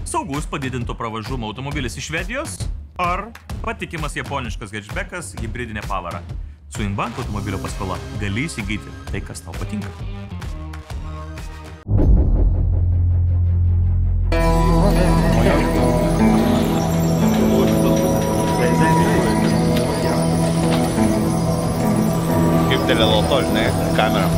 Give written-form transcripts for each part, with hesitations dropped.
saugus padidinto pravažumo automobilis iš Švedijos ar patikimas japoniškas hatchbackas hibridinė pavara. Su Inbank automobilio paskola gali įsigyti tai, kas tau patinka. Kaip dėlė lauto, žinai, kamera.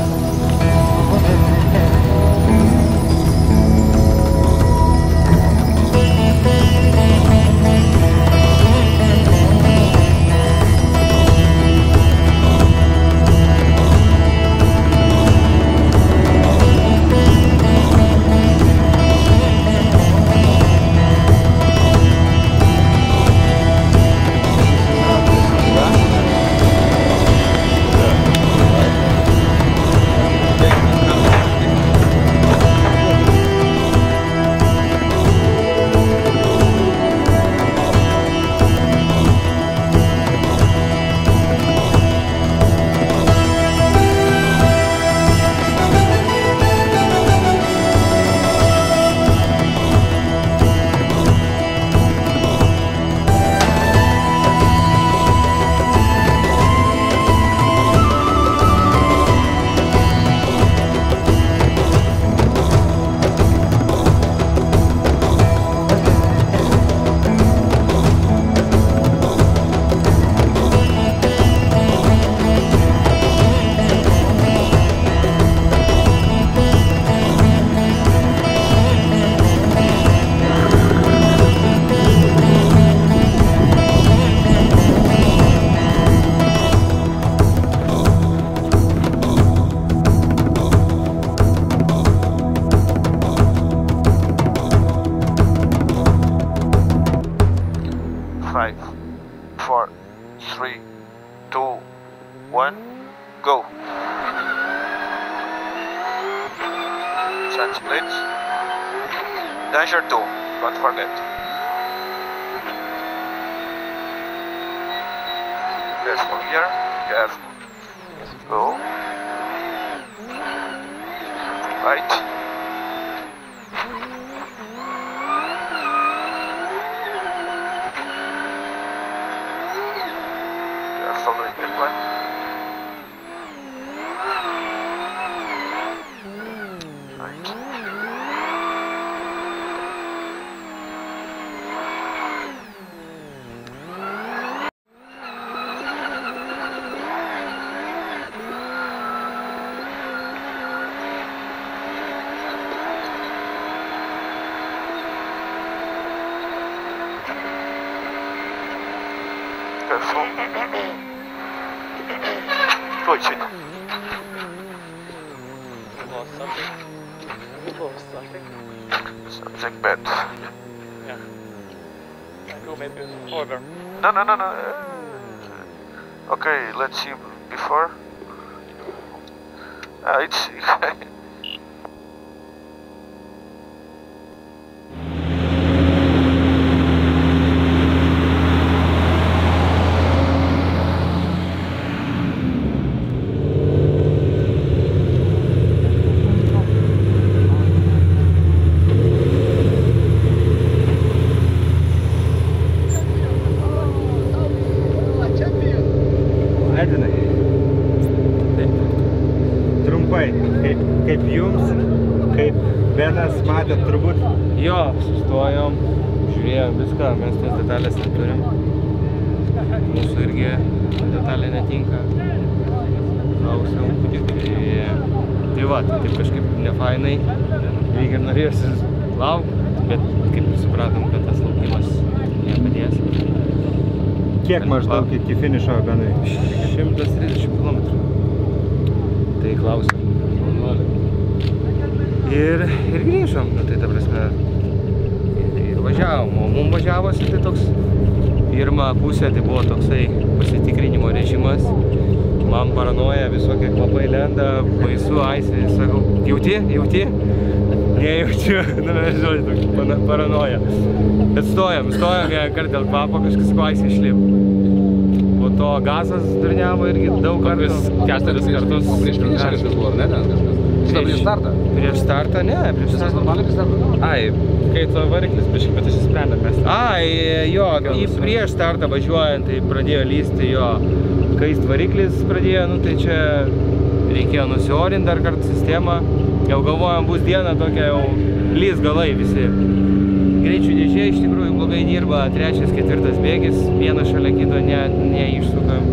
Splits. Danger 2, don't forget. Careful here, careful. Go. Right. Careful with the one. Careful. Wait, shit. You lost something? You lost something? Something bad. Yeah. I go maybe over. No. Okay, let's see before. It's... Kaip jums, kaip Benas matėt turbūt? Jo, sustojom, žiūrėjom viską, mes tas detalės neturim. Mūsų irgi detalė netinka. Klausiam. Tai va, taip kažkaip nefainai. Lyg ir norėjosi laukti, bet kaip supratom, kad tas laukimas nepadės. Kiek maždaug iki finišo, Benai? 130 km. Tai klausim. Ir grįžom, nu tai ta prasme, ir važiavom, o mums važiavosi tai toks, pirma pusė tai buvo toksai pasitikrinimo režimas, man paranoja, visokie kvapai lenda, baisu, aisvė, sakau, jauti? Nejaučiu, nu žodžiu, toks paranoja. Bet stojom vieną kartą dėl kvapo, kažkas aisvė išlip. Po to gazas durniavo irgi daug kartus, 4 kartus. Prieš 50 buvo, ar ne, ten kažkas? Prieš startą? Prieš startą, ne, prieš startą. Normaliai prieš startą? Ai, kai to variklis biškai, bet išsisprendė mes. Ai, jo, prieš startą važiuojant, tai pradėjo lysti jo kaist variklis pradėjo, nu tai čia reikėjo nusiorinti dar kartą sistemą. Jau galvojom, bus diena tokia jau lys galai visi. Greičių dėžė iš tikrųjų blogai dirba, 3., 4. bėgis, vieną šalia kito neišsukam.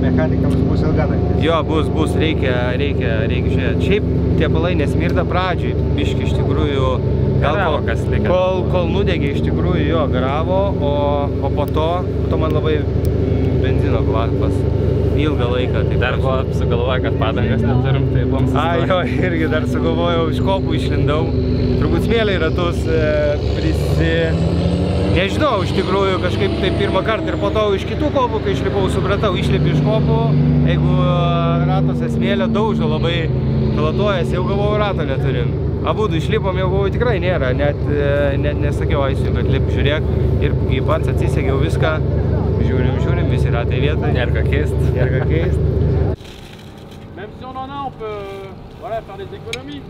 Mechanikams bus ilga naktis. Jo, bus, reikia žiūrėti. Šiaip tie palai nesmirda pradžiui, biški iš tikrųjų, Garavo kas lieka. Kol nudegė iš tikrųjų jo garavo, o po to man labai benzino kvapas ilgą laiką. Dar buvo sugalvoja, kad padangas neturim, tai buvom sustoję. Ai, jo, irgi dar sugalvojau, iš kopų išlindau, turbūt smėliai ratus nežinau, iš tikrųjų kažkaip tai pirmą kartą ir po to iš kitų kopų, kai išlipau, supratau, išlipi iš kopų, jeigu ratose smėlio daužo labai kalatuojas, jau galvojau, rato neturim. Abudu išlipom, jau galvojau, tikrai nėra, net nesakiau Aisiui, kad lip žiūrėk ir kai pats atsisegiau viską, žiūrim, visi ratai vietoj. Nėra ką keist. Même si on en a, on peut voilà, faire des économies.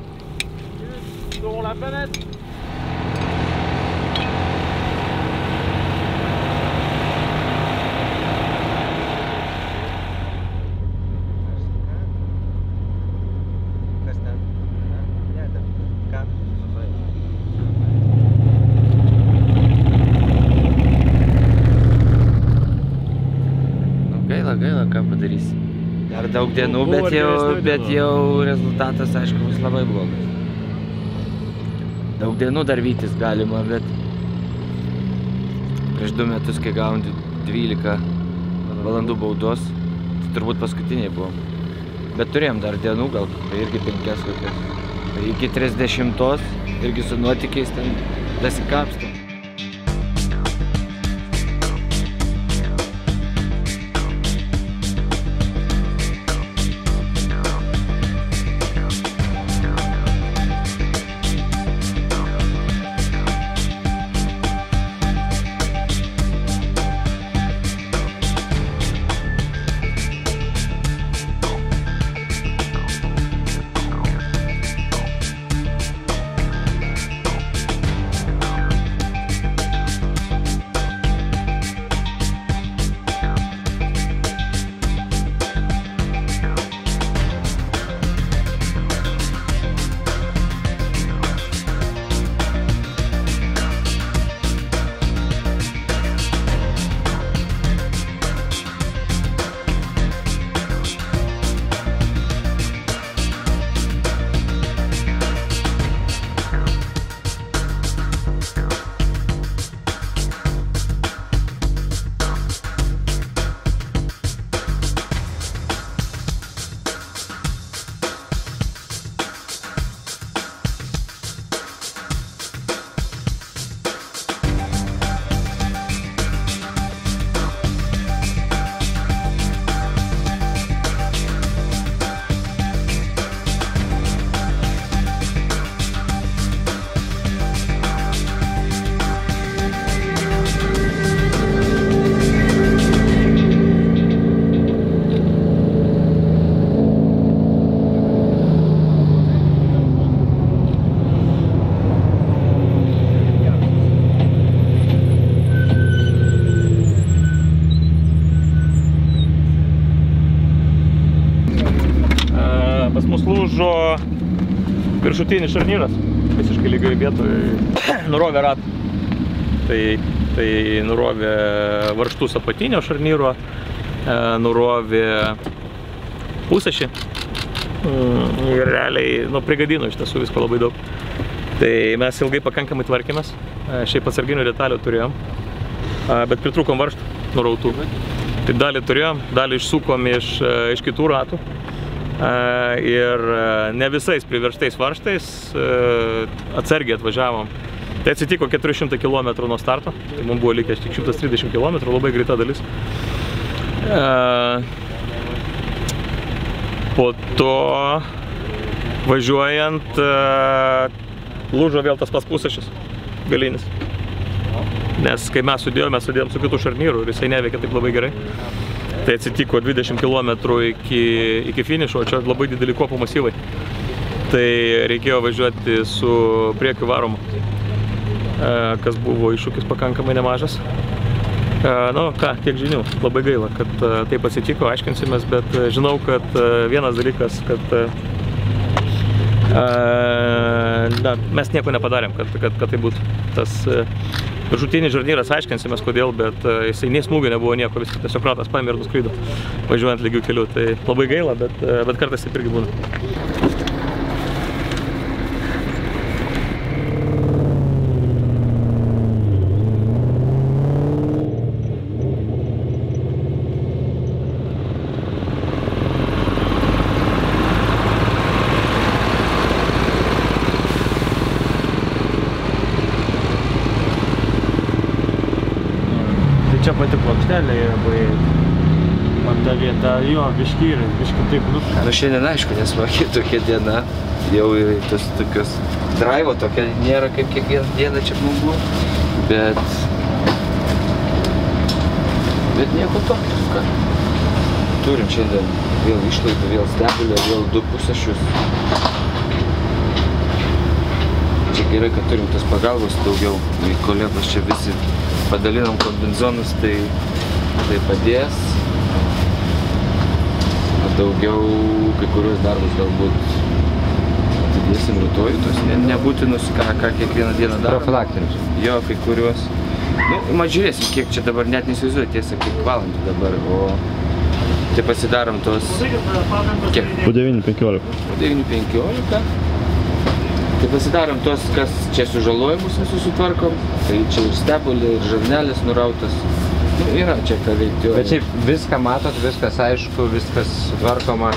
Sauvons la planète. Gaila, ką padarysi. Dar daug dienų, bet jau rezultatas, aišku, bus labai blogas. Daug dienų dar vytis galima, bet prieš 2 metus, kai gavom 12 valandų baudos, tai turbūt paskutiniai buvom. Bet turėjom dar dienų, gal irgi 5 kokias. Tai iki 30 irgi su nuotykiais ten dasikapstam. Pas mus lūžo viršutinis šarnyras, visiškai lygiai vietoje nurovė ratą. Tai nurovė varžtus apatinio šarnyro, nurovė pusešį ir realiai prigadino iš tiesų visko labai daug. Tai mes ilgai pakankamai tvarkėmės, šiaip atsarginių detalių turėjom, bet pritrūkom varžtų nurautų. Tai dalį turėjom, dalį išsukom iš kitų ratų. Ir ne visais priveržtais varžtais atsargiai atvažiavom. Tai atsitiko 400 km nuo starto, tai mums buvo likęs tik 130 km, labai greita dalis. Po to važiuojant lūžo vėl tas pats pusešis galinis. Nes kai mes sudėjom su kitų šarnyrų ir jisai neveikia taip labai gerai. Tai atsitiko 20 km iki finišo, o čia labai dideli kopų masyvai. tai reikėjo važiuoti su priekiu varomu, kas buvo iššūkis pakankamai nemažas. Nu ką, tiek žinių, labai gaila, kad taip atsitiko, aiškinsimės, bet žinau, kad vienas dalykas, kad mes nieko nepadarėm, kad tai būtų. Tas viršutinis žarnyras, aiškinsimės kodėl, bet jisai nei smūgio nebuvo nieko, viskas tiesiog ratas paėmė ir nuskrido, važiuojant lygių kelių. Tai labai gaila, bet kartais taip irgi būna. Čia pati plokštelė yra buvai. Man ta vieta, jo, biški taip, nu. Nu šiandien aišku, nesmagi tokia diena. Jau tos tokios drivo tokia nėra kaip kiekvieną dieną čia buvo. Bet nieko tokio. Turim šiandien vėl išlaidų, vėl stebulę, vėl 2 pusėšius. Čia gerai, kad turim tas pagalbos daugiau. Kolegos čia visi padalinam kombinzonus, tai padės. Daugiau kai kurios darbus galbūt atidėsim rytoj, tos nebūtinus, ką kiekvieną dieną darom. Profilaktinius. Jo, kai kuriuos. Nu, man žiūrėsim, kiek čia dabar net neįsivaizduoju, tiesa, kiek valandų dabar, o tai pasidarom tos, kiek? Po 9:15. Po 9:15. Tai pasidarom tos, kas čia sužalojimus visus sutvarkom, tai čia ir stebulė, ir žarnelis nurautas. Yra čia ką veikti. Bet šiaip viską matot, viskas aišku, viskas sutvarkoma.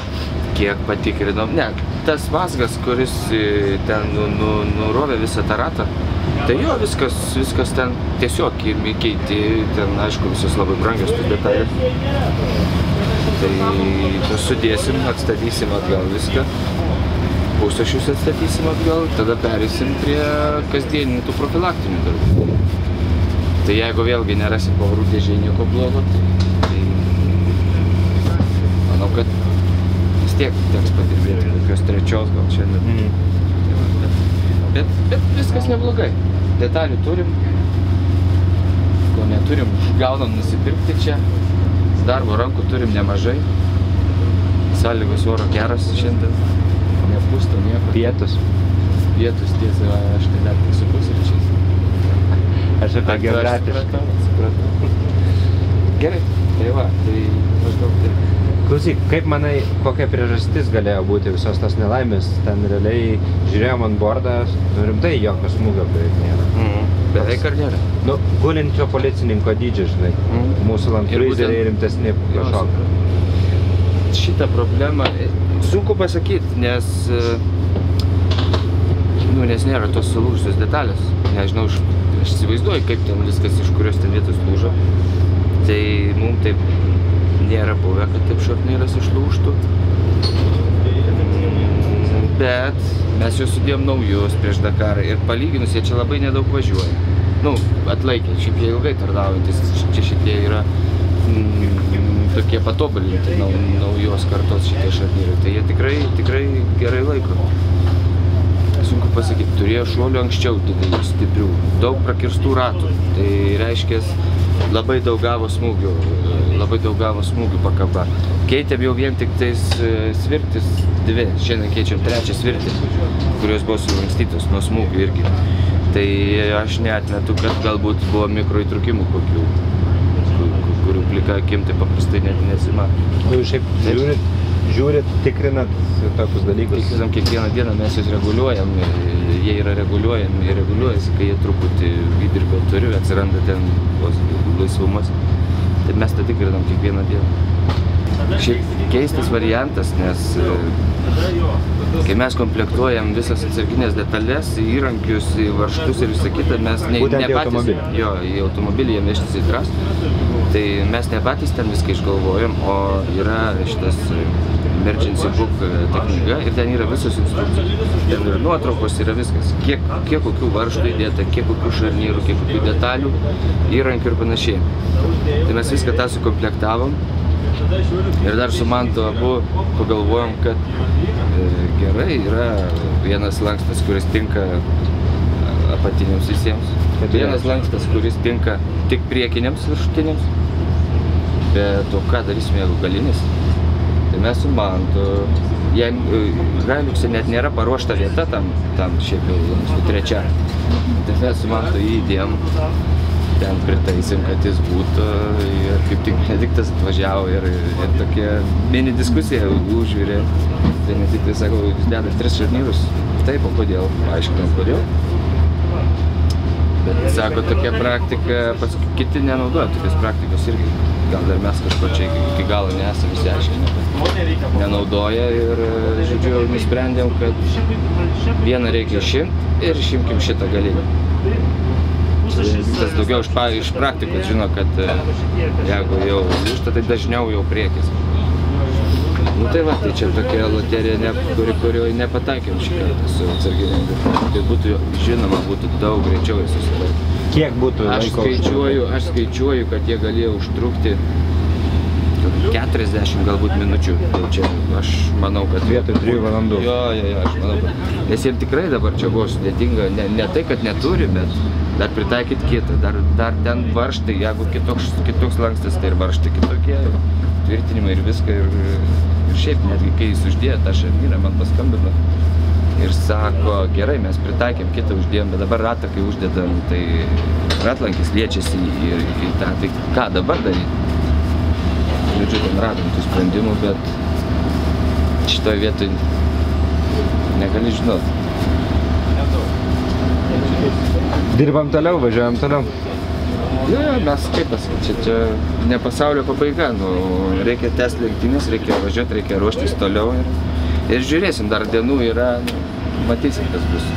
Kiek patikrinom. Ne, tas mazgas, kuris ten nurovė visą tą ratą, tai jo, viskas ten tiesiog įkeiti, ten aišku visos labai brangios tos detalės. Tai sudėsim, atstatysim atgal viską. Pusėšius atstatysim atgal, tada pereisim prie kasdieninių tų profilaktinių darbų. Tai jeigu vėlgi nerasim pavarų dėžėj nieko blogo, tai manau, kad vis tiek teks padirbėti kokios 3 gal šiandien. Bet viskas neblogai. Detalių turim, ko neturim, gaunam nusipirkti čia. Darbo rankų turim nemažai. Sąlygos oro geras šiandien. Nepūsta nieko. Pietus. Pietus, tiesa, aš tai dar tik su pusryčiais. Aš apie geografiškai. Supratau. Gerai, tai va, tai maždaug taip. Klausyk, kaip manai, kokia priežastis galėjo būti visos tos nelaimės? Ten realiai žiūrėjom ant bordą, nu rimtai jokio smūgio beveik nėra. Beveik ar nėra? Nu, gulinčio policininko dydžio, žinai. Mūsų landkruizeriai rimtesni pašoka. Šitą problemą sunku pasakyti, nes nėra tos sulūžusios detalės. Nežinau, aš įsivaizduoju, kaip ten viskas, iš kurios ten vietos lūžo. Tai mums taip nėra buvę, kad taip šarnyras išlūžtų. Bet mes juos sudėjom naujus prieš Dakarą ir palyginus jie čia labai nedaug važiuoja. Nu, atlaikė, šiaip jie ilgai tarnaujantis, čia šitie yra tokie patobulinti naujos kartos šitie šarnyrai. Tai jie tikrai gerai laiko. Sunku pasakyti, turėjo šuolių anksčiau didelių, stiprių, daug prakirstų ratų. Tai reiškia, labai daug gavo smūgių pakaba. Keitėm jau vien tik tais svirtis 2, šiandien keičiam 3 svirtį, kurios buvo sulankstytos nuo smūgių irgi. Tai aš neatmetu, kad galbūt buvo mikroįtrūkimų kokių, kurių plika akim tai paprastai net nesimato. Nu, šiaip žiūrit, tikrinat tokius dalykus? Tikrinam kiekvieną dieną, mes juos reguliuojam, jie yra reguliuojami, jie reguliuojasi, kai jie truputį įdirbio turi, atsiranda ten laisvumas. Tai mes tą tikrinam kiekvieną dieną. Šiaip keistas variantas, nes kai mes komplektuojam visas atsarginės detalės, įrankius, varžtus ir visą kitą, mes ne patys į automobilį jiem vežtis į trasą. Tai mes ne patys ten viską išgalvojam, o yra šitas Emergency Book ta knyga ir ten yra visos instrukcijos. Ten yra nuotraukos, yra viskas. Kiek kokių varžtų įdėta, kiek kokių šarnyrų, kiek kokių detalių, įrankių ir panašiai. Tai mes viską tą sukomplektavom Ir dar su Mantu abu pagalvojom, kad gerai yra vienas lankstas, kuris tinka apatiniams visiems. Vienas lankstas, kuris tinka tik priekiniams viršutiniams. Bet o ką darysim, jeigu galinis? Tai mes su Mantu, Haliukse net nėra paruošta vieta tam šiaip jau lankstui trečia. Tai mes su Mantu įdėjom, ten pritaisėm, kad jis būtų ir kaip tik Benediktas atvažiavo ir tokia mini diskusija užvirė. Benediktas sako, jūs dedat 3 šarnyrus. Taip, o kodėl? Aiškinam, kodėl. Bet sako, tokia praktika, paskui kiti nenaudoja tokios praktikos irgi. Gal dar mes kažko čia iki galo nesam išsiaiškinę, bet nenaudoja ir, žodžiu, nusprendėm, kad vieną reikia išimti ir išimkim šitą galinį. Tas daugiau iš praktikos žino, kad jeigu jau lūžta, tai dažniau jau priekis. Nu tai va, tai čia tokia loterija, kurioje nepataikėm šį kartą su atsarginėm. Tai būtų, žinoma, būtų daug greičiau ir susilaikyti. Kiek būtų laiko? Aš skaičiuoju, kad jie galėjo užtrukti 40 galbūt minučių. Tai čia aš manau, kad Vietoj 3 valandų. Jo, aš manau, kad... Nes jiem tikrai dabar čia buvo sudėtinga, ne tai, kad neturi, bet dar pritaikyti kitą. Dar ten varžtai, jeigu kitoks lankstas, tai ir varžtai kitokie, tvirtinimai ir viską. Ir šiaip netgi, kai jis uždėjo tą šarnyrą, man paskambino ir sako, gerai, mes pritaikėm kitą uždėjom, bet dabar ratą, kai uždedam, tai ratlankis liečiasi į tą, tai ką dabar daryti? Žodžiu, ten radom tų sprendimų, bet šitoje vietoje negali žinot. Dirbam toliau, važiuojam toliau. Jo, mes kaip pasakyti, čia ne pasaulio pabaiga, nu, reikia tęsti lenktynės, reikia važiuoti, reikia ruoštis toliau ir žiūrėsim, dar dienų yra, matysim, kas bus.